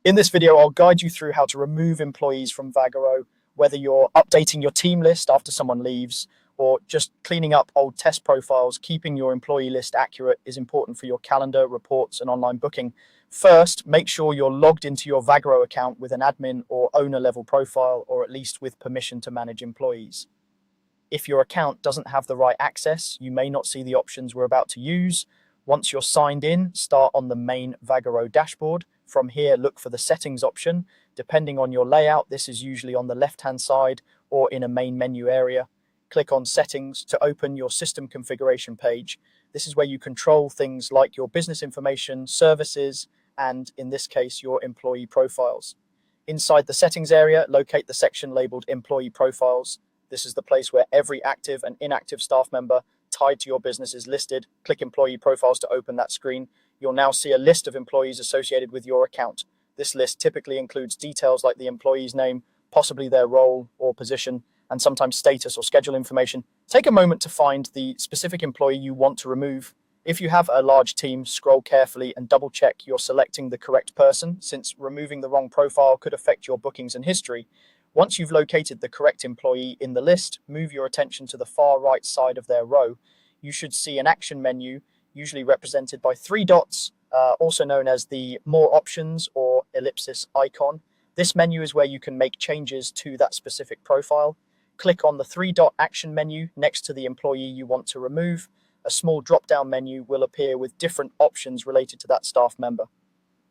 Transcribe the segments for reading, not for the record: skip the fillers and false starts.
In this video, I'll guide you through how to remove employees from Vagaro, whether you're updating your team list after someone leaves or just cleaning up old test profiles. Keeping your employee list accurate is important for your calendar, reports, and online booking. First, make sure you're logged into your Vagaro account with an admin or owner level profile, or at least with permission to manage employees. If your account doesn't have the right access, you may not see the options we're about to use. Once you're signed in, start on the main Vagaro dashboard. From here, look for the settings option. Depending on your layout, this is usually on the left-hand side or in a main menu area. Click on settings to open your system configuration page. This is where you control things like your business information, services, and in this case, your employee profiles. Inside the settings area, locate the section labeled employee profiles. This is the place where every active and inactive staff member tied to your business is listed. Click employee profiles to open that screen. You'll now see a list of employees associated with your account. This list typically includes details like the employee's name, possibly their role or position, and sometimes status or schedule information. Take a moment to find the specific employee you want to remove. If you have a large team, scroll carefully and double check you're selecting the correct person, since removing the wrong profile could affect your bookings and history. Once you've located the correct employee in the list, move your attention to the far right side of their row. You should see an action menu, usually represented by three dots, also known as the More Options or ellipsis icon. This menu is where you can make changes to that specific profile. Click on the three-dot action menu next to the employee you want to remove. A small drop-down menu will appear with different options related to that staff member.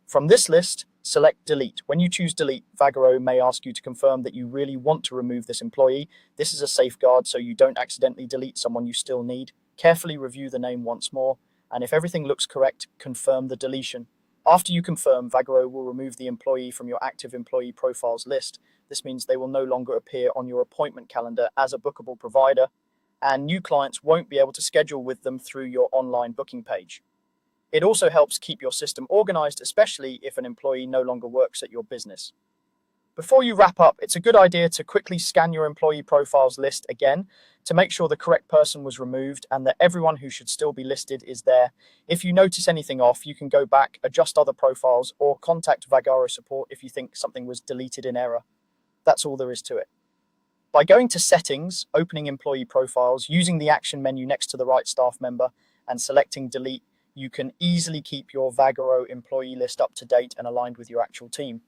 From this list, select Delete. When you choose Delete, Vagaro may ask you to confirm that you really want to remove this employee. This is a safeguard so you don't accidentally delete someone you still need. Carefully review the name once more, and if everything looks correct, confirm the deletion. After you confirm, Vagaro will remove the employee from your active employee profiles list. This means they will no longer appear on your appointment calendar as a bookable provider, and new clients won't be able to schedule with them through your online booking page. It also helps keep your system organized, especially if an employee no longer works at your business. Before you wrap up, it's a good idea to quickly scan your employee profiles list again to make sure the correct person was removed and that everyone who should still be listed is there. If you notice anything off, you can go back, adjust other profiles, or contact Vagaro support if you think something was deleted in error. That's all there is to it. By going to Settings, opening employee profiles, using the action menu next to the right staff member, and selecting Delete, you can easily keep your Vagaro employee list up to date and aligned with your actual team.